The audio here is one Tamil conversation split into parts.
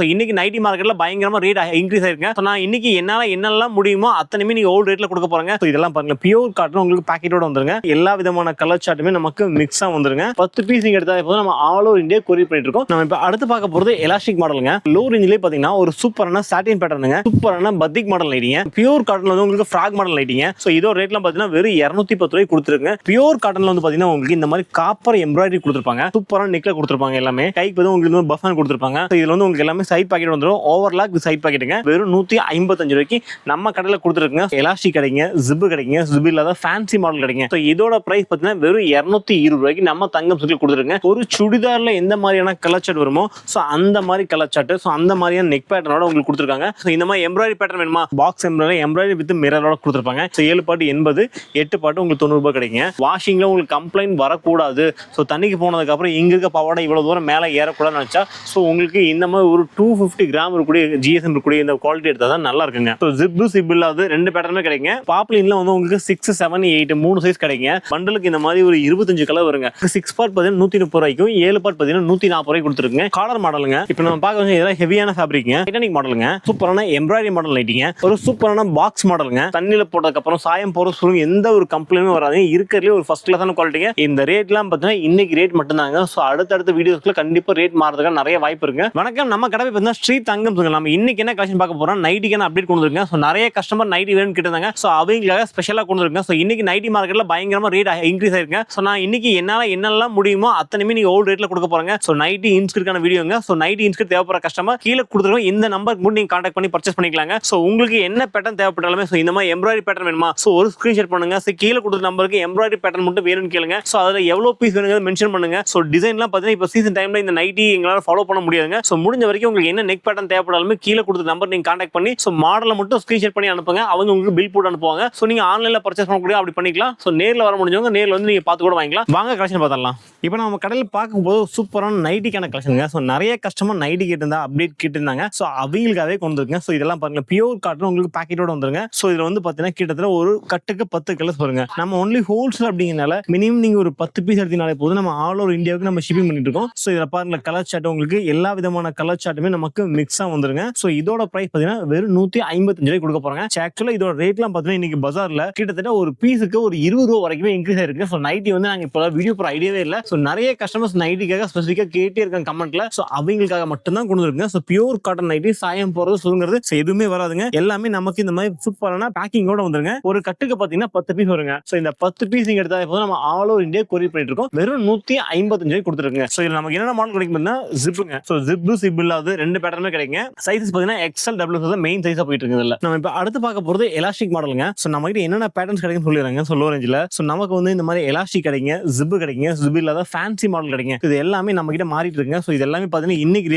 ஸோ இன்னைக்கு நைட்டி மார்க்கெட்ல பயங்கரமா ரேட் இன்க்ரீஸ் ஆயிருங்க. ஸோ நான் இன்னைக்கு என்னெல்லாம் முடியுமோ அத்தனையுமே நீங்க ஓல்டு ரேட்ல கொடுக்க போறாங்க. ஸோ இதெல்லாம் பாருங்க, பியூர் காட்டன் உங்களுக்கு பேக்கெட்டோட வந்துருங்க. எல்லா விதமான கலர் சார்ட்டுமே நமக்கு மிக்ஸா வந்துருங்க. 10 பீஸ் நீங்க எடுத்தா போதும், நம்ம ஆல் ஓவர் இந்தியா கொரியர் பண்ணிட்டு இருக்கோம். நம்ம இப்ப அடுத்து பார்க்க போறது எலாஸ்டிக் மாடலுங்க. லோ ரேஞ்சிலே பாத்தீங்கன்னா ஒரு சூப்பரான சாட்டின் பேட்டர்னுங்க, சூப்பரான பத்திக் மாடல் நைட்டிங்க. பியூர் காட்டன்ல வந்து உங்களுக்கு ஃப்ராக் மாடல் நைட்டிங்க. ஸோ இதோட ரேட்லாம் பாத்தீங்கன்னா வெறும் 210 ரூபாய் கொடுத்துருங்க. பியூர் காட்டன்ல வந்து பாத்தீங்கன்னா உங்களுக்கு இந்த மாதிரி காப்பர் எம்ப்ராய்டரி கொடுத்துருப்பாங்க, சூப்பரான நெக்ல கொடுத்துருப்பாங்க. எல்லாமே கைக்கு வந்து உங்களுக்கு பஃபன் கொடுத்துருப்பாங்க. இதுல வந்து உங்களுக்கு எல்லாமே சைட் பாக்கெட் வந்துடும். ஓவர்லாக் சைட் பாக்கெட்டுங்க. வெறும் 155 ரூபாய்க்கு நம்ம கடையில கொடுத்துருக்குங்க. எலாஸ்டிக் கிடைக்குங்க, ஜிப் கிடைக்குங்க, ஜிப் இல்லாத ஃபேன்சி மாடல் கிடைக்குங்க. ஸோ இதோட பிரைஸ் பாத்தீங்கன்னா வெறும் 220 ரூபாய்க்கு நம்ம தங்கம் சில்க்ல கொடுத்துருங்க. ஒரு சுடிதார்ல எந்த மாதிரியான கலர் சார்ட் வருமோ ஸோ அந்த மாதிரி கலர் சார்ட், ஸோ அந்த மாதிரியான நெக் பேட்டர்னோட உங்களுக்கு கொடுத்துருக்காங்க. ஸோ இந்த மாதிரி எம்ப்ராய்டரி பேட்டர்ன் வேணுமா, பாக்ஸ் எம்ப்ராய்டரி வித் மிரரோட கொடுத்துருப்பாங்க. ஸோ 7 பாட்டு 80, 8 பாட்டு உங்களுக்கு 90 ரூபாய் கிடைக்குங்க. வாஷிங்ல உங்களுக்கு கம்ப்ளைண்ட் வரக்கூடாது, ஸோ தண்ணிக்கு போனதுக்கு அப்புறம் இங்க இருக்க பாவாடை இவ்வளவு தூரம் மேலே ஏறக்கூடாதுன்னு நினைச்சா ஸோ உங்களுக்கு இந்த மாதிரி ஒரு 250 கிராம் இருக்கக்கூடிய ஜிஎஸ்எம் இருக்கக்கூடிய இந்த குவாலிட்டி எடுத்தா தான் நல்லா இருக்குங்க. ஸோ ஜிப்பு சிப் இல்லாத 2 பேட்டர்னுமே கிடைக்குங்க. பாப்லின்ல வந்து உங்களுக்கு 6, 7, 8 3 சைஸ் கிடைக்குங்க. பண்டலுக்கு இந்த மாதிரி ஒரு 25 கலர் வருங்க. 6 பார்ட் பார்த்தீங்கன்னா 130 ரூபாய்க்கும், 7 பார்ட் பார்த்தீங்கன்னா 140 ரூபாய்க்கு கொடுத்துருக்குங்க. காலர் மாடலுங்க. இப்போ நம்ம பார்க்க வந்து இதெல்லாம் ஹெவியான ஃபேப்ரிக்ங்க, டைட்டானிக் மாடலுங்க, சூப்பரான எம்ப்ராய்டரி மாடல் நைட்டிங்க, ஒரு சூப்பரான பாக்ஸ் மாடலுங்க. தண்ணியில போட்டதுக்கு அப்புறம் சாயம் போற சுருங்க எந்த ஒரு கம்ப்ளைண்டும் வராது. இருக்கிறதுலே ஒரு ஃபர்ஸ்ட் கிளாஸான குவாலிட்டிங்க. இந்த ரேட்லாம் பார்த்தீங்கன்னா இன்னைக்கு ரேட் மட்டும் தாங்க. ஸோ அடுத்தடுத்த வீடியோஸ்ல கண்டிப்பா ரேட் மாறதுக்கு நிறைய வாய்ப்பு இருக்கு. வணக்கம், நம்ம கடை பார்த்தீங்கன்னா ஸ்ரீ தங்கம். நம்ம இன்னைக்கு என்ன கலெக்ஷன் பார்க்க போறோம், நைட்டிக்கான அப்டேட் கொண்டு வந்துருங்க. ஸோ நிறைய கஸ்டமர் நைட்டி வேணும்னு கேட்டாங்க. ஸோ அவங்களுக்காக ஸ்பெஷலா கொண்டு வந்துருங்க. ஸோ இன்னைக்கு நைட்டி மார்க்கெட்ல பயங்கரமா ரேட் இன்க்ரீஸ் ஆயிருங்க. ஸோ நான் இன்னைக்கு என்னெல்லாம் முடியுமோ அத்தனையுமே நீங்க ஓல்டு ரேட்ல கொடுக்க போறாங்க. ஸோ நைட்டி இன்ஸ்கிரிப்டான வீடியோங்க. ஸோ நைட்டி இன்ஸ்கிரிப்ட் தேவைப்படுற கஸ்டமர் கீழே கொடுத்துருவோம். இந்த நம்பருக்கு மட்டும் நீங்க கான்டாக்ட் பண்ணி பர்ச்சேஸ் பண்ணிக்கலாங்க. ஸோ உங்களுக்கு என்ன பேட்டர்ன் தேவைப்பட்டாலுமே, ஸோ இந்த மாதிரி எம்ப்ராய்டரி பேட்டர்ன் வேணுமா, ஸோ ஒரு ஸ்கிரீன்ஷாட் பண்ணுங்க. ஸோ கீழே கொடுத்த நம்பருக்கு எம்ப்ராய்டரி பேட்டர்ன் மட்டும் வேணும்னு கேளுங்க. ஸோ அதில் எவ்வளோ பீஸ் வேணுங்கிறது மென்ஷன் பண்ணுங்க. ஸோ டிசைன்லாம் பார்த்தீங்கன்னா இப்போ சீசன் டைம்ல இந்த நைட்டி எங்களால் ஃபாலோ பண்ண முடியாதுங்க. ஸோ முடிஞ்ச வரைக்கும் உங்களுக்கு என்ன நெக் பேட்டர்ன் தேவைப்படாலுமே கீழே கொடுத்த நம்பர் நீங்க கான்டாக்ட் பண்ணி ஸோ மாடலை மட்டும் ஸ்கிரீன்ஷாட் பண்ணி அனுப்புங்க. அவங்க உங்களுக்கு பில் போட்டு அனுப்புவாங்க. ஸோ நீங்க ஆன்லைன்ல பர்ச்சேஸ் பண்ணக்கூடிய அப்படி பண்ணிக்கலாம். ஸோ நேரில் வர முடிஞ்சவங்க நேரில் வந்து நீங்க பார்த்து கூட வாங்கிக்கலாம். வாங்க கலெக்ஷன் பார்த்தரலாம். இப்போ நம்ம கடையில் பார்க்கும்போது சூப்பரான நைட்டிக்கான கலெக்ஷனுங்க. ஸோ நிறைய கஸ்டமர் நைட்டி கேட்டிருந்தா அப்டேட் கேட்டிருந்தாங்க. ஸோ அவங்களுக்காகவே கொண்டு வந்துருங்க. ஸோ இதெல்லாம் பாருங்க, பியூர் காட்டன் உங்களுக்கு பேக்கெட்டோட வந்துருங்க. ஸோ இதில் வந்து பார்த்தீங்கன்னா கிட்டத்தட்ட ஒரு கட்டுக்கு 10 கலர்ஸ் வருங்க. நம்ம ஒன்லி ஹோல்சேல் அப்படிங்கிறனால மினிமம் நீங்க ஒரு 10 பீஸ் எடுத்தீங்கனாலே போதும். நம்ம ஆல் ஓவர் இந்தியாவுக்கு நம்ம ஷிப்பிங் பண்ணிட்டு இருக்கோம். ஸோ இதில் பாருங்க கலர் சார்ட், உங்களுக்கு எல்லா விதமான கலர் சார்ட்டுமே நமக்கு மிக்ஸா வந்துருங்க. ஸோ இதோட பிரைஸ் பார்த்தீங்கன்னா வெறும் 155 ரூபாய் கொடுக்க போறாங்க. ஆக்சுவலா இதோட ரேட்லாம் பார்த்தீங்கன்னா இன்னைக்கு பஜார்ல கிட்டத்தட்ட ஒரு பீஸுக்கு ஒரு 20 ரூபாய் வரைக்கும் இன்க்ரீஸ் ஆயிருக்கு. ஸோ நைட்டி வந்து நாங்கள் இப்போ வீடியோ போற ஐடியாவே இல்லை. ஸோ நிறைய கஸ்டமர்ஸ் நைட்டிக்காக ஸ்பெசிஃபிக்காக கேட்டே இருக்காங்க கமெண்ட்ல. ஸோ அவங்களுக்காக மட்டும் தான் கொண்டு வந்துருங்க. ஸோ பியூர் காட்டன் நைட்டி, சாயம் போறது சுருங்கிறது எதுவுமே வராதுங்க. எல்லாமே நமக்கு இந்த மாதிரி சூப்பரான பேக்கிங்கோட வந்துருங்க. ஒரு கட்டுக்கு பார்த்தீங்கன்னா 10 பீஸ் வருங்க. ஸோ இந்த 10 பீஸ் நீங்க எடுத்தா போதும், நம்ம ஆல் ஓவர் இந்தியா கொரியர் பண்ணிட்டு இருக்கோம். வெறும் 155 ரூபாய் கொடுத்துருங்க. ஸோ இதுல நமக்கு என்னென்ன மாடல் கிடைக்கும்னா ஜிப்புங்க. ஸோ ஜிப்பு சிப் இல்லாத 2 பேட்டர்னுமே கிடைக்குங்க. சைஸஸ் பார்த்தீங்கன்னா XL, WS மெயின் சைஸா போயிட்டு இருக்குதுல்ல. நம்ம இப்போ அடுத்து பார்க்க போறது எலாஸ்டிக் மாடலுங்க. ஸோ நம்ம கிட்ட என்னென்ன பேட்டர்ன்ஸ் கிடைக்குன்னு சொல்லிடுறாங்க. ஸோ லோ ரேஞ்சில் ஸோ நமக்கு வந்து இந்த மாதிரி எலாஸ்டிக் கிடைக்குங்க, ஜிப்பு கிடைக்குங்க, ஜிப் இல்லாத ஃபேன்சி மாடல் கிடைக்குங்க. இது எல்லாமே நம்ம கிட்ட மாறிட்டு இருக்குங்க. ஸோ இது எல்லாமே பார்த்தீங்கன்னா இன்னைக்கு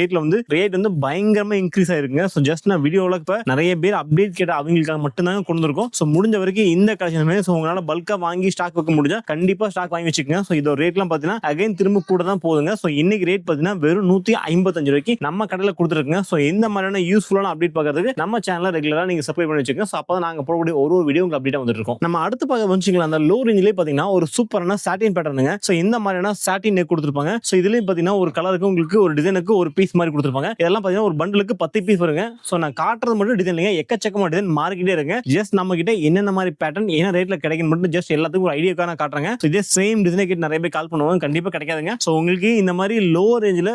ரேட் வந்து பயங்கரமா இன்க்ரீஸ் ஆயிருக்குங்க. ஸோ ஜஸ்ட் நான் வீடியோவில் இப்போ நிறைய பேர் அப்டேட் கேட்ட அவங்களுக்காக மட்டும் தான் கொண்டு வந்திருக்கோம். ஸோ முடிஞ்ச வரைக்கும் இந்த கலெக்ஷன் ஸோ உங்களால பல்கா வாங்கி ஸ்டாக் வைக்க முடிஞ்சா கண்டிப்பா ஸ்டாக் வாங்கி வச்சுக்கோங்க. ஸோ இதோட ரேட்லாம் பார்த்தீங்கன்னா அகைன் திரும்ப கூட தான் போகுதுங்க. ஸோ இன்னைக்கு ரேட் பார்த்தீங்கன்னா வெறும் 155 ரூபாய்க்கு நம்ம கடையில் கொடுத்துருக்குங்க. ஸோ இந்த மாதிரியான யூஸ்ஃபுல்லான அப்டேட் பார்க்கறதுக்கு நம்ம சேனலை ரெகுலரா நீங்க சப்ஸ்கிரைப் பண்ணி வச்சுக்கோங்க. ஸோ அப்போ நாங்க போடக்கூடிய ஒரு வீடியோ உங்களுக்கு அப்டேட் வந்துட்டு இருக்கும். நம்ம அடுத்து பார்க்க வந்துச்சுங்களா, அந்த லோ ரேஞ்சிலே பார்த்தீங்கன்னா ஒரு சூப்பரான சாட்டின் பேட்டர்னுங்க. ஸோ இந்த மாதிரியான சாட்டின் நெக் கொடுத்துருப்பாங்க. ஸோ இதுலயும் பார்த்தீங்கன்னா ஒரு கலருக்கு உங்களுக்கு ஒரு டிசைனுக்கு ஒரு பீஸ் மாதிரி கொடுத்துருப்பாங்க. இதெல்லாம் பார்த்தீங்கன்னா ஒரு பண்டலுக்கு 10 பீஸ் வருங்க. ஸோ நான் காட்டுறது மட்டும் டிசைன் இல்லைங்க, எக்கச்சக்கமான டிசைன் மார்க்கிட்டே இருக்கு. ஜஸ்ட் நம்ம கிட்ட என்னென்ன மாதிரி பேட்டர்ன் என்ன ரேட்ல கிடைக்கும் மட்டும் ஜஸ்ட் எல்லாத்துக்கும் ஒரு ஐடியாக்காக நான் காட்டுறேங்க. ஸோ இதே சேம் டிசைனை கிட்ட நிறைய பேர் கால் பண்ணுவாங்க, கண்டிப்பா கிடைக்காதுங்க. ஸோ உங்களுக்கு இந்த மாதிரி லோ ரேஞ்சில்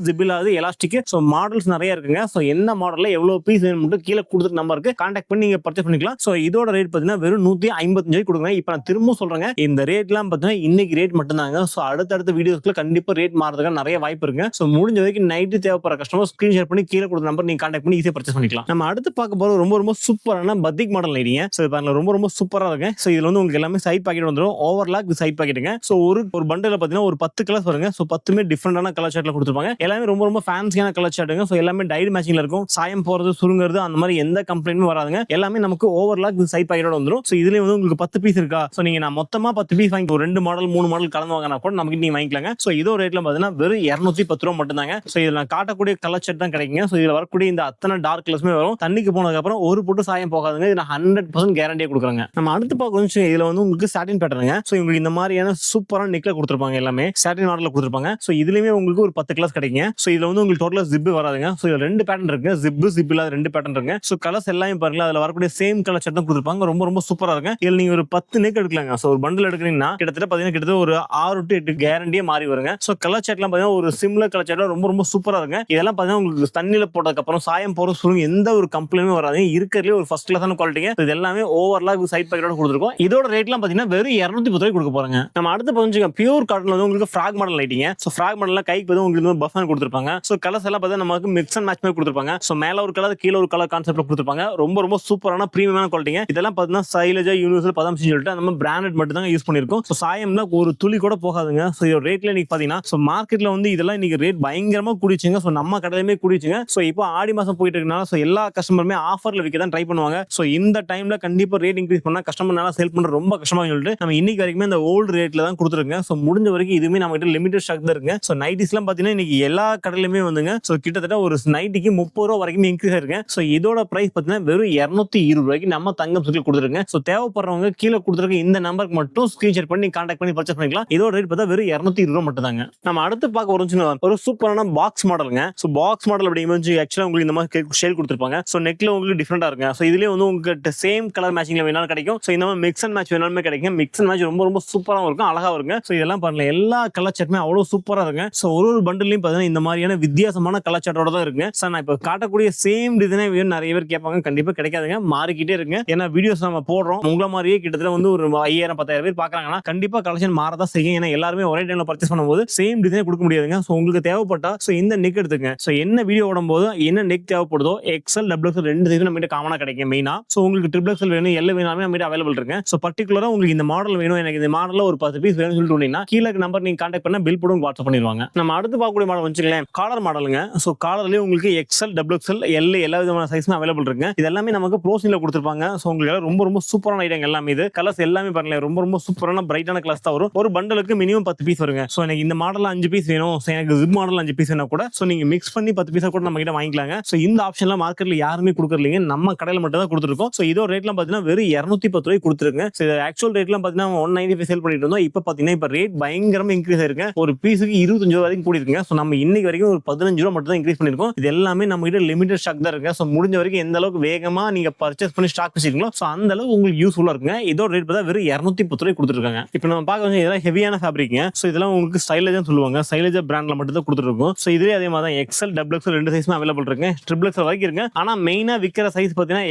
ஜிப் இல்லாத எலாஸ்டிக் ஸோ மாடல்ஸ் நிறைய இருக்குங்க. ஸோ என்ன மாடல்ல எவ்வளவு பீஸ் வேணும் மட்டும் கீழே கொடுத்துட்டு நம்பருக்கு கான்டாக்ட் பண்ணி நீங்க பர்ச்சேஸ் பண்ணிக்கலாம். ஸோ இதோட ரேட் பார்த்தீங்கன்னா வெறும் 155 கொடுங்க. இப்போ நான் திரும்ப சொல்றேங்க, இந்த ரேட்லாம் பார்த்தீங்கன்னா இன்னைக்கு ரேட் மட்டும் தாங்க. ஸோ அடுத்தடுத்த வீடியோஸ்ல கண்டிப்பா ரேட் மாறதுக்கு நிறைய வாய்ப்பு இருக்கு. ஸோ முடிஞ்ச வரைக்கும் நைட்டு தேவைப்படுற கஸ்டமர் ஸ்கிரீன்ஷாட் பண்ணி கீழே கொடுத்த நம்பர் நீங்க கான்டாக்ட் பண்ணி ஈஸியாக பர்ச்சேஸ் பண்ணிக்கலாம். நம்ம அடுத்து பார்க்க போறது ரொம்ப சூப்பரான பத்திக் மாடல் நைட்டிங்க. ஸோ ரொம்ப சூப்பரா இருக்கு. ஸோ இதுல வந்து உங்களுக்கு எல்லாமே சைட் பாக்கெட் வந்துடும். ஓவர்லாக் சைட் பாக்கெட்டுங்க. ஸோ ஒரு பண்டல பார்த்தீங்கன்னா ஒரு 10 கலர்ஸ் வருங்க. ஸோ 10மே டிஃப்ரெண்டான கலர் சார்ட்ல கொடுத்துருப்பாங்க. எல்லாமே ரொம்ப ஃபேன்சியான கலர் சார்ட்டுங்க. ஸோ எல்லாமே டைட் மேட்சிங்ல இருக்கும். சாயம் போறது சுருங்கிறது அந்த மாதிரி எந்த கம்ப்ளைண்ட்டும் வராதுங்க. எல்லாமே நமக்கு ஓவர்லாக் சைட் பாக்கெட்டோட வந்துடும். ஸோ இதுல வந்து உங்களுக்கு 10 பீஸ் இருக்கா, ஸோ நீங்க நான் மொத்தமா 10 பீஸ் வாங்கி ஒரு 2 மாடல் 3 மாடல் கலந்து வாங்கினா கூட நமக்கு நீங்க வாங்கிக்கலாங்க. ஸோ இதோ ரேட்ல பார்த்தீங்கன்னா வெறும் 210 ரூபா மட்டும் தாங்க. ஸோ இதுல நான் காட்டக்கூடிய கலர் சார்ட் தான் கிடைக்குங்க. ஸோ இதுல வரக்கூடிய இந்த அத்தனை டார்க் கலர்ஸ்மே வரும். தண்ணிக்கு போனதுக்கு அப்புறம் ஒரு போட்டு சாயம் போகாதுங்க. இது நான் 100% கேரண்டியா கொடுக்குறாங்க. நம்ம அடுத்து பார்க்க இதுல வந்து உங்களுக்கு சாட்டின் பேட்டர்னுங்க. ஸோ உங்களுக்கு இந்த மாதிரியான சூப்பரான நெக்ல கொடுத்துருப்பாங்க. எல்லாமே சாட்டின் மாடல்ல கொடுத்துருப்பாங்க. ஸோ இதுலயுமே உங்களுக்கு ஒரு 10 கிளாஸ் கிடைக்குங்க. ஸோ இதுல வந்து உங்களுக்கு டோட்டலா ஜிப் ஜிப்பு வராதுங்க. ஸோ இதுல 2 பேட்டர்ன் இருக்கு, ஜிப் இல்லாத 2 பேட்டர்ன் இருக்கு. ஸோ கலர்ஸ் எல்லாமே பாருங்க, அதுல வரக்கூடிய சேம் கலர் ஷர்ட் தான் கொடுத்துருப்பாங்க. ரொம்ப ரொம்ப சூப்பரா இருக்கு. இதுல நீங்க ஒரு 10 நெக் எடுக்கலாங்க. ஸோ ஒரு பண்டில் எடுக்கிறீங்கன்னா கிட்டத்தட்ட ஒரு 6 to 8 கேரண்டியே மாறி வருங்க. ஸோ கலர் ஷர்ட்லாம் பாத்தீங்கன்னா ஒரு சிம்லர் கலர் ஷர்ட்ல ரொம்ப ரொம்ப சூப்பரா இருக்கு. இதெல்லாம் பாத்தீங்கன்னா உங்களுக்கு தண்ணியில போட்டதுக்கு அப்புறம் சாயம் போற சொல்லுங்க எந்த ஒரு கம்ப்ளைண்டும் வராது. இருக்கிறதுல ஒரு ஃபர்ஸ்ட் கிளாஸான குவாலிட்டிங்க. இது எல்லாமே ஓவர்லாக் சைட் பாக்கெட்டோட கொடுத்துருக்கோம். இதோட ரேட்லாம் பாத்தீங்கன்னா வெறும் 210 ரூபாய்க்கு கொடுக்க போறாங்க. நம்ம அடுத்து பாத்தீங்கன்னா பியூர் காட்டன்ல வந்து உங்களுக்கு ஃப்ராக் மாடல் லைட்டிங்க. ஸோ ஃப்ராக் மாடல்ல கைக்கு வந்து உங்களுக்கு பஃபன் கொடுத்துருப்பாங்க. ஸோ கலர்ஸ் எல்லாம் பார்த்தா நமக்கு மிக்ஸ் அண்ட் மேட்ச் மாதிரி கொடுத்துருப்பாங்க. ஸோ மேல ஒரு கலர் கீழே ஒரு கலர் கான்செப்ட்ல கொடுத்துருப்பாங்க. ரொம்ப ரொம்ப சூப்பரான பிரீமியமான குவாலிட்டிங்க. இதெல்லாம் பார்த்தீங்கன்னா சைலஜா யூனிவர்சல் பதம் சொல்லிட்டு நம்ம பிராண்டட் மட்டும் தான் யூஸ் பண்ணிருக்கோம். ஸோ சாயம்ல ஒரு துளி கூட போகாதுங்க. ஸோ இதோட ரேட்ல நீங்க பாத்தீங்கன்னா ஸோ மார்க்கெட்ல வந்து இதெல்லாம் இன்னைக்கு ரேட் பயங்கரமா கூடிச்சுங்க. ஸோ நம்ம கடையிலுமே கூடிச்சுங்க. ஸோ இப்போ ஆடி மாசம் போயிட்டு இருக்கனால ஸோ எல்லா கஸ்டமருமே ஆஃபர்ல விற்க தான் ட்ரை பண்ணுவாங்க. ஸோ இந்த டைம்ல கண்டிப்பா ரேட் இன்க்ரீஸ் பண்ணா கஸ்டமர்னால சேல் பண்ற ரொம்ப கஷ்டமா சொல்லிட்டு நம்ம இன்னைக்கு வரைக்கும் இந்த ஓல்டு ரேட்ல தான் கொடுத்துருங்க. ஸோ முடிஞ்ச வரைக்கும் இதுவுமே நம்ம கிட்ட லிமிடெட் ஸ்டாக் தான் இருக்கு. ஸோ நைட்டிஸ்லாம் பாத்தீங்கன்னா இன்னைக்கு எல்லா கடையிலுமே வந்துங்க. ஸோ கிட்டத்தட்ட ஒரு நைட்டிக்கு 30 ரூபா வரைக்கும் இன்க்ரீஸ் ஆயிருக்கு. ஸோ இதோட பிரைஸ் பாத்தீங்கன்னா வெறும் 220 ரூபாய்க்கு நம்ம தங்கம் சுற்றி கொடுத்துருங்க. ஸோ தேவைப்படுறவங்க கீழே கொடுத்துருக்க இந்த நம்பருக்கு மட்டும் ஸ்கிரீன்ஷாட் பண்ணி கான்டாக்ட் பண்ணி பர்ச்சேஸ் பண்ணிக்கலாம். இதோட ரேட் பார்த்தா வெறும் 220 ரூபா மட்டும் தாங்க. நம்ம அடுத்து பார்க்க ஒரு சூப்பரான பாக்ஸ் மாடலுங்க. ஸோ பாக்ஸ் மாடல் அப்படி ஆக்சுவலா உங்களுக்கு இந்த மாதிரி ஷேல் கொடுத்துருப்பாங்க. ஸோ நெக்ல உங்களுக்கு டிஃபரெண்டா இருக்கு. ஸோ இதுலயே வந்து உங்களுக்கு சேம் கலர் மேட்சிங்ல வேணாலும் கிடைக்கும். ஸோ இந்த மாதிரி மிக்ஸ் அண்ட் மேட்ச் வேணாலுமே கிடைக்கும். மிக்ஸ் அண்ட் மேட்ச் ரொம்ப ரொம்ப சூப்பராக இருக்கும், அழகா இருக்குங்க. ஸோ இதெல்லாம் பாருங்க, எல்லா கலர் சார்ட்டுமே அவ்வளவு சூப்பரா இருக்கு. ஸோ ஒரு பண்டிலையும் பார்த்தீங்கன்னா இந்த மாதிரியான வித்தியாசமான கலர் சார்ட்டோட தான் இருக்கு. சார் நான் இப்போ காட்டக்கூடிய சேம் டிசைனே வேணும் நிறைய பேர் கேட்பாங்க. கண்டிப்பா கிடைக்காதுங்க, மாறிக்கிட்டே இருக்கு. ஏன்னா வீடியோஸ் நம்ம போடுறோம், உங்களை மாதிரியே கிட்டத்தட்ட வந்து ஒரு 5000-10,000 பேர் பாக்குறாங்கன்னா கண்டிப்பா கலெக்ஷன் மாறதான் செய்யும். ஏன்னா எல்லாருமே ஒரே டைம்ல பர்ச்சேஸ் பண்ணும்போது சேம் டிசைன் கொடுக்க முடியாதுங்க. ஸோ உங்களுக்கு தேவைப்பட்டா ஸோ இந்த நெக் எடுத்துங்க. ஸோ என்ன வீடியோ ஓடும் போது என்ன நெக் தேவைப்படுதோ எக்ஸ்எல் டபுள் ரெண்டு சைஸ் நம்ம கிட்ட காமனா கிடைக்கும். மெயினா ஸோ உங்களுக்கு ட்ரிபிள் எக்ஸ்எல் வேணும், எல் வேணாலுமே நம்ம கிட்ட அவைலபிள் இருக்கு. ஸோ பர்டிகுலரா உங்களுக்கு இந்த மாடல் வேணும், எனக்கு இந்த மாடல்ல ஒரு 10 பீஸ் வேணும்னு சொல்லிட்டு கீழே நம்பர் நீங்க கான்டாக்ட் பண்ணா பில் போட்டு வாட்ஸ்அப் பண்ணிடுவாங்க. நம்ம அடுத்து பார்க்கக்கூடிய மாடல் வச்சுக்கலாம், காலர் மாடலுங்க. ஸோ காலர்லயே உங்களுக்கு எக்ஸ்எல் டபுள் எக்ஸ்எல் எல் எல்லா விதமான சைஸும் அவைலபிள் இருக்கு. இது எல்லாமே நமக்கு ப்ரோசிங்ல கொடுத்துருப்பாங்க. ஸோ உங்களுக்கு ரொம்ப ரொம்ப சூப்பரான ஐட்டம் எல்லாமே. இது கலர்ஸ் எல்லாமே பாருங்க, ரொம்ப ரொம்ப சூப்பரான பிரைட்டான கலர்ஸ் தான் வரும். ஒரு பண்டலுக்கு மினிமம் 10 பீஸ் வருங்க. ஸோ எனக்கு இந்த மாடல் 5 பீஸ் வேணும், எனக்கு ஜிப் மாடல் 5 பீஸ் வேணா கூட ஸோ நீங்க மிக்ஸ் பண்ணி 10 பீஸா கூட நம்ம கிட்ட வாங்கிக்கலாங்க. ஸோ இந்த ஆப்ஷன்லாம் மார்க்கெட்ல யாருமே கொடுக்கறீங்க, நம்ம கடையில் மட்டும் தான் கொடுத்துருக்கோம். ஸோ இதோ ரேட்லாம் பார்த்தீங்கன்னா வெறும் 210 ரூபாய் கொடுத்துருங்க. ஸோ ஆக்சுவல் ரேட்லாம் பார்த்தீங்கன்னா 195 சேல் பண்ணிட்டு இருந்தோம். இப்போ பார்த்தீங்கன்னா இப்போ ரேட் பயங்கரமா இன்க்ரீஸ் ஆயிருக்கு. ஒரு பீஸுக்கு 25 ரூபா வரைக்கும் கூடி இருக்குங்க. ஸோ நம்ம இன்னைக்கு வரைக்கும் ஒரு 15 ரூபா மட்டும் தான் இன்க்ரீஸ் பண்ணிருக்கோம். இது எல்லாமே நம்ம கிட்ட லிமிடெட் ஸ்டாக் தான் இருக்கு. ஸோ முடிஞ்ச வரைக்கும் எந்த அளவுக்கு வேகமா நீங்க பர்ச்சேஸ் பண்ணி ஸ்டாக் வச்சிருக்கீங்களோ ஸோ அந்த அளவுக்கு உங்களுக்கு யூஸ்ஃபுல்லா இருக்குங்க. இதோட ரேட் பார்த்தா வெறும் 210 ரூபாய் கொடுத்துருக்காங்க. இப்போ நம்ம பார்க்க இதெல்லாம் ஹெவியான ஃபேப்ரிக்ங்க. ஸோ இதெல்லாம் உங்களுக்கு ஸ்டைலேஜா சொல்லுவாங்க, ஸ்டைலேஜா பிராண்ட்ல மட்டும் தான் கொடுத்துருக்கோம். ஸோ இதுலேயே அதே மாதிரி தான் எக்ஸ்எல் டபுள் எக்ஸ்எல் ரெண்டு சைஸும் அவைலபிள் இருக்கு, ட்ரிபிள் எக்ஸ்எல் வரைக்கும் இருக்கு. ஆனா மெயினா விற்கிற சைஸ் பார்த்தீங்கன்னா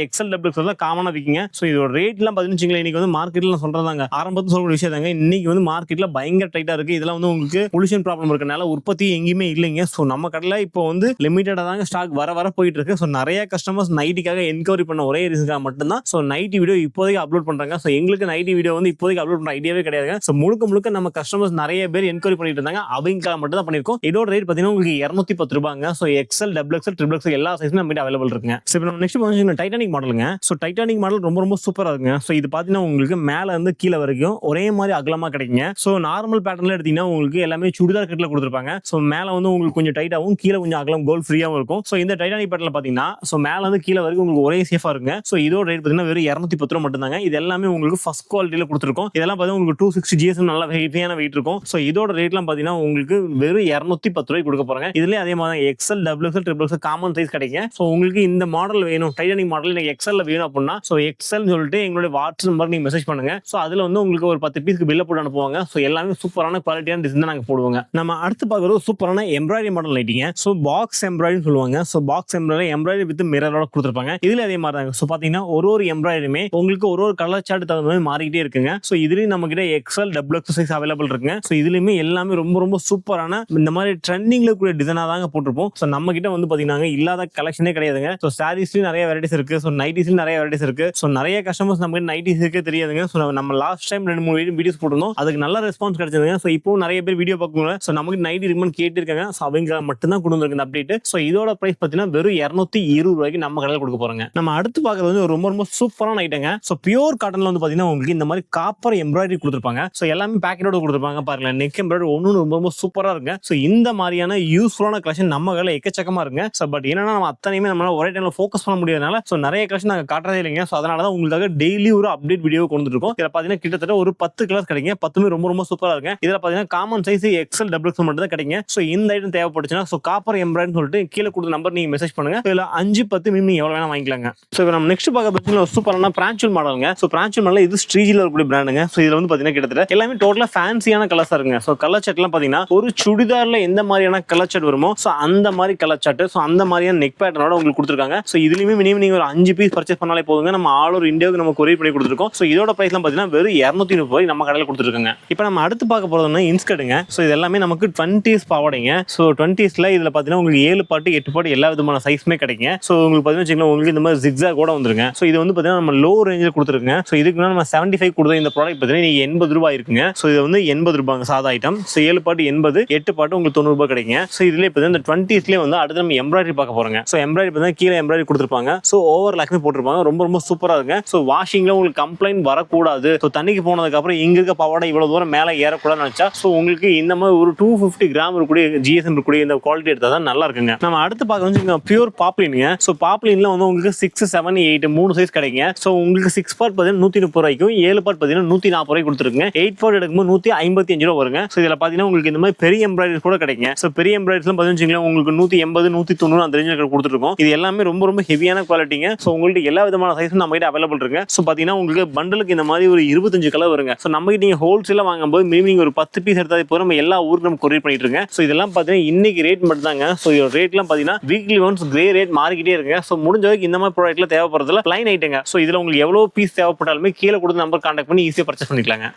எக்ஸ்எல் டபுள் எக்ஸ்எல் தான் காமனா விற்கிங்க. ஸோ இதோட ரேட்லாம் பார்த்தீங்கன்னா இன்னைக்கு வந்து மார்க்கெட்ல சொல்றதாங்க ஆரம்பத்தில் சொல்ற விஷயம் தாங்க. இன்னைக்கு வந்து மார்க்கெட்ல பயங்கர டைட்டா இருக்கு. இதெல்லாம் வந்து உங்களுக்கு பொல்யூஷன் ப்ராப்ளம் இருக்கனால உற்பத்தி எங்கேயுமே இல்லைங்க. ஸோ நம்ம கடையில் இப்போ வந்து லிமிட்டடா தாங்க ஸ்டாக் வர போயிட்டு இருக்கு. ஸோ நிறைய கஸ்டமர்ஸ் நைட்டிக்காக என்கொயரி பண்ண ஒரே ரீசனுக்காக மட்டும்தான் ஸோ நைட்டி வீடியோ இப்போதைக்கு அப்லோட் பண்றாங்க. ஸோ எங்களுக்கு நைட்டி வீடியோ வந்து இப்போதைக்கு அப்லோட் பண்ண ஐடியாவே கிடையாது. ஸோ முழுக்க நம்ம கஸ்டமர்ஸ் நிறைய பேர் என்கொயரி பண்ணிட்டு இருந்தாங்க, அவங்களுக்காக மட்டும் தான் பண்ணிருக்கோம். இதோட ரேட் பார்த்தீங்கன்னா உங்களுக்கு 210 ரூபாங்க. So XL double XL triple XL எல்லா சைஸும் நம்ம அவைலபிள் இருக்குங்க. ஸோ இப்போ நம்ம நெக்ஸ்ட் வந்து டைட்டானிக் மாடலுங்க. ஸோ டைட்டானிக் மாடல் ரொம்ப ரொம்ப சூப்பரா இருக்குங்க. ஸோ இது பார்த்தீங்கன்னா உங்களுக்கு மேல இருந்து கீழே வரைக்கும் ஒரே மாதிரி அகலமா கிடைக்குங்க. ஸோ நார்மல் பேட்டர்ல எடுத்தீங்கன்னா உங்களுக்கு எல்லாமே சுடிதார் கட்ல கொடுத்துருப்பாங்க. ஸோ மேல வந்து உங்களுக்கு கொஞ்சம் டைட்டாகவும் கீழே கொஞ்சம் அகலம் கோல் ஃப்ரீயாகவும் இருக்கும். ஸோ இந்த டைட்டானிக் பேட்டர்ல பார்த்தீங்கன்னா ஸோ மேல இருந்து கீழே வரைக்கும் உங்களுக்கு ஒரே சேஃபா இருக்குங்க. ஸோ இதோட ரேட் பார்த்தீங்கன்னா வெறும் 210 ரூபா மட்டும் தாங்க. இது எல்லாமே உங்களுக்கு ஃபர்ஸ்ட் குவாலிட்டியில கொடுத்துருக்கோம். இதெல்லாம் பார்த்தீங்கன்னா உங்களுக்கு 260 GSM நல்ல ஹெவியான வெயிட் இருக்கும். ஸோ இதோட ரேட்லாம் பார்த்தீங்கன்னா உங்களுக்கு வெறும் 210 ரூபாய் கொடுக்க போறாங்க. இதுலேயே அதே மாதிரி XL double XL triple XL common size கிடைக்கும். ஸோ உங்களுக்கு இந்த மாடல் வேணும், டைட்டானிக் மாடல் எனக்கு எக்ஸ்எல் வேணும் அப்படின்னா ஸோ எக்ஸ்எல் சொல்லிட்டு எங்களுடைய வாட்ஸ்அப் நம்பர் நீங்க மெசேஜ் பண்ணுங்க. ஸோ அதுல வந்து உங்களுக்கு ஒரு 10 பீஸ்க்கு பில்ல போட்டு அனுப்புவாங்க. ஸோ எல்லாமே சூப்பரான குவாலிட்டியான டிசைன் தான் நாங்கள் போடுவாங்க. நம்ம அடுத்து பார்க்குறது சூப்பரான எம்ப்ராய்டரி மாடல் லைட்டிங்க. ஸோ பாக்ஸ் எம்ப்ராய்டரி சொல்லுவாங்க. ஸோ பாக்ஸ் எம்ப்ராய்டரி வித் மிரரோட கொடுத்துருப்பாங்க. இதுல அதே மாதிரி தாங்க. ஸோ பாத்தீங்கன்னா ஒரு எம்ப்ராய்டரியுமே உங்களுக்கு ஒரு கலர் சார்ட் தகுந்த மாதிரி மாறிக்கிட்டே இருக்குங்க. ஸோ இதுலயும் நம்ம கிட்ட XL double X size available இருக்குங்க. ஸோ இதுலயுமே எல்லாமே ரொம்ப ரொம்ப சூப்பரான இந்த மாதிரி ட்ரெண்டிங்ல கூடிய டிசைனா தாங்க போட்டிருப்போம். ஸோ நம்ம கிட்ட வந்து பாத்தீங்கன்னா இல்லாத கலெக்ஷனே கிடையாதுங்க. ஸோ சாரீஸ்லயும் நிறைய வெரைட்டிஸ் இருக்கு, ஸோ நைட்டிஸ்லயும் நிறைய வெரைட்டிஸ் இருக்கு. ஸோ நிறைய கஸ்டமர்ஸ் நம்ம நைட்டிஸ் இருக்கே தெரியாதுங்க. ஸோ நம்ம லாஸ்ட் டைம் 2-3 வீடியோஸ் போட்டிருந்தோம், அதுக்கு நல்ல ரெஸ்பான்ஸ் கிடைச்சதுங்க. ஸோ இப்போ நிறைய பேர் வீடியோ பார்க்கணும். ஸோ நமக்கு நைட்டி இருக்குன்னு கேட்டிருக்காங்க. ஸோ அவங்க மட்டும் தான் கொண்டு வந்திருக்கு அப்டேட். ஸோ இதோட பிரைஸ் பார்த்தீங்கன்னா வெறும் 220 ரூபாய்க்கு நம்ம கடையில் கொடுக்க போறாங்க. நம்ம அடுத்து பார்க்கறது வந்து ரொம்ப ரொம்ப சூப்பரான ஐட்டங்க. ஸோ பியூர் காட்டன்ல வந்து பாத்தீங்கன்னா உங்களுக்கு இந்த மாதிரி காப்பர் எம்ப்ராய்டரி கொடுத்துருப்பாங்க. ஸோ எல்லாமே பேக்கெட்டோட கொடுத்துருப்பாங்க. பாருங்க நெக் எம்ப்ராய்டரி ஒன்னு ரொம்ப ரொம்ப சூப்பரா இருக்கு. ஸோ இந்த மாதிரியான யூஸ்ஃபுல்லான கலெக்ஷன் நம்ம கடையில் எக்கச்சக்கமா இருக்குங்க. ஸோ பட் என்னன்னா நம்ம அத்தனையுமே நம்மளால ஒரே டைம்ல ஃபோக்கஸ் பண்ண முடியாதனால ஸோ நிறைய கலெக்ஷன் நாங்கள் காட்டுறதே இல்லைங்க. ஸோ அதனால தான் உங்களுக்காக டெய்லி ஒரு அப்டேட் வீடியோ கொண்டு இருக்கோம். இதில் பார்த்தீங்கன்னா கிட்டத்தட்ட ஒரு 10 கலர்ஸ் கிடைக்கும். 10மே ரொம்ப ரொம்ப சூப்பரா இருக்கு. இதில் பார்த்தீங்கன்னா common size XL double X மட்டும் தான் கிடைக்கும். ஸோ இந்த ஐட்டம் தேவைப்பட்டுச்சுன்னா ஸோ காப்பர் எம்ப்ராய்டரி சொல்லிட்டு கீழே கொடுத்த நம்பர் நீங்க மெசேஜ் பண்ணுங்க. இதுல 5-10 மினிமம் எவ்வளவு வேணா வாங்கிக்கலாங்க. ஸோ இப்போ நம்ம நெக்ஸ்ட் பார்க்க பார்த்தீங்கன்னா சூப்பரான பிரான்ச்சூல் மாடலுங்க. ஸோ பிரான்ச்சூல் மாடல் இது ஸ்ட்ரீஜில் இருக்கக்கூடிய பிராண்டுங்க. ஸோ இதுல வந்து பாத்தீங்கன்னா கிட்டத்தட்ட எல்லாமே டோட்டலா ஃபேன்சியான கலர்ஸா இருக்குங்க. ஸோ கலர் சார்ட்லாம் பாத்தீங்கன்னா ஒரு சுடிதார்ல எந்த மாதிரியான கலர் சார்ட் வருமோ ஸோ அந்த மாதிரி கலர் சார்ட், ஸோ அந்த மாதிரியான நெக் பேட்டர்னோட உங்களுக்கு கொடுத்துருக்காங்க. ஸோ இதுலயுமே மினிமம் நீங்க ஒரு 5 பீஸ் பர்ச்சேஸ் பண்ணாலே போதுங்க. நம்ம ஆல் ஓவர் இந்தியாவுக்கு நம்ம கொரியர் பண்ணி கொடுத்துருக்கோம். ஸோ இதோட பிரைஸ்லாம் பாத்தீங்கன்னா வெறும் 230 நம்ம கடையில் கொடுத்துருக்காங்க. இப்போ நம்ம அடுத்து பார்க்க போறதுன்னா இன்ஸ்கர்ட்டுங்க. ஸோ இது எல்லாமே நமக்கு 20s பாவாடைங்க. ஸோ 20sல இதுல பாத்தீங்கன்னா உங்களுக்கு 7 பாட்டு 8 பாட்டு எல்லா விதமான சைஸ்மே கிடைக்குங்க. ஸோ உங்களுக்கு பாத்தீங்கன்னா உங்களுக்கு இந்த மாதிரி ஜிக்ஸாக் கூட வந்துருங்க. ஸோ இது வந்து பாத்தீங்கன்னா நம்ம லோ ரேஞ்சில் கொடுத்துருக்குங்க. ஸோ இதுக்கு நம்ம 75 கொடுத்த இந்த ப்ராடக்ட் பார்த்தீங்கன்னா 80 ரூபாய் இருக்குங்க. ஸோ இது வந்து 80 ரூபாங்க சாதா ஐட்டம். ஸோ 7 பாட்டு 80, 8 பாட்டு உங்களுக்கு 90 ரூபாய் கிடைக்குங்க. ஸோ இதுல இப்போ இந்த 20ஸ்லேயே வந்து அடுத்து நம்ம எம்ப்ராய்டரி பார்க்க போறோங்க. ஸோ எம்ப்ராய்டரி பார்த்தீங்கன்னா கீழே எம்ப்ராய்டரி கொடுத்துருப்பாங்க. ஸோ ஓவர் லாக்மே போட்டிருப்பாங்க. ரொம்ப ரொம்ப சூப்பரா இருக்கு. ஸோ வாஷிங்ல உங்களுக்கு கம்ப்ளைண்ட் வரக்கூடாது. ஸோ தண்ணிக்கு போனதுக்கு அப்புறம் இங்க இருக்க பாவாடை இவ்வளவு தூரம் மேலே ஏறக்கூடாதுன்னு நினைச்சா ஸோ உங்களுக்கு இந்த மாதிரி ஒரு 250 கிராம் இருக்கக்கூடிய GSM இருக்கக்கூடிய இந்த குவாலிட்டி எடுத்தா தான் நல்லா இருக்குங்க. நம்ம அடுத்து பார்க்க வந்து பியூர் பாப்லினுங்க. ஸோ பாப்லின்ல வந்து உங்களுக்கு 6, 7, 8 3 சைஸ் கிடைக்குங்க. ஸோ உங்களுக்கு 6 பார்ட் பார்த்தீங்கன்னா 130 ரூபாய்க்கும் 7 பார்ட் பார்த்தீங்கன்னா 140 ரூபாய் கொடுத்துருக்குங்க. 8 பார்ட் எடுக்கும்போது 155 ரூபா வருங்க. ஸோ இதில் பார்த்தீங்கன்னா உங்களுக்கு இந்த மாதிரி பெரிய எம்ப்ராய்டரி கூட கிடைக்குங்க. ஸோ பெரிய எம்ப்ராய்டரிஸ்லாம் பார்த்தீங்கன்னா உங்களுக்கு 180, 190 அந்த ரேஞ்சில் கொடுத்துருக்கோம். இது எல்லாமே ரொம்ப ரொம்ப ஹெவியான குவாலிட்டிங்க. ஸோ உங்களுக்கு எல்லா விதமான சைஸும் நம்ம கிட்ட அவைலபிள் இருக்கு. ஸோ பார்த்தீங்கன்னா உங்களுக்கு பண்டலுக்கு இந்த மாதிரி ஒரு 25 கலர் வருங்க. ஸோ நம்ம கிட்ட நீங்கள் ஹோல்சேலாக வாங்கும்போது மினிமம் ஒரு 10 பீஸ் எடுத்தால் இப்போ நம்ம எல்லா ஊருக்கு நம்ம கொரியர் பண்ணிட்டு இருக்கோம். ஸோ இதெல்லாம் பார்த்தீங்கன்னா இன்னைக்கு ரேட் மட்டும் தாங்க. ஸோ இதோட ரேட்லாம் பார்த்தீங்கன்னா வீக்லி ஒன்ஸ் கிரே ரேட் மாறிக்கிட்டே இருக்குங்க. ஸோ முடிஞ்ச வரைக்கும் இந்த மாதிரி ப்ராடக்ட்ல தேவைப்படுறதுல ப்ளைன் ஐட்டங்க. ஸோ இதில் உங்களுக்கு எவ்வளோ பீஸ் தேவைப்பட்டாலுமே கீழே கொடுத்து நம்பர் கான்டாக்ட் பண்ணி ஈஸியாக பர்ச்சேஸ் பண்ணிக்கலாங்க.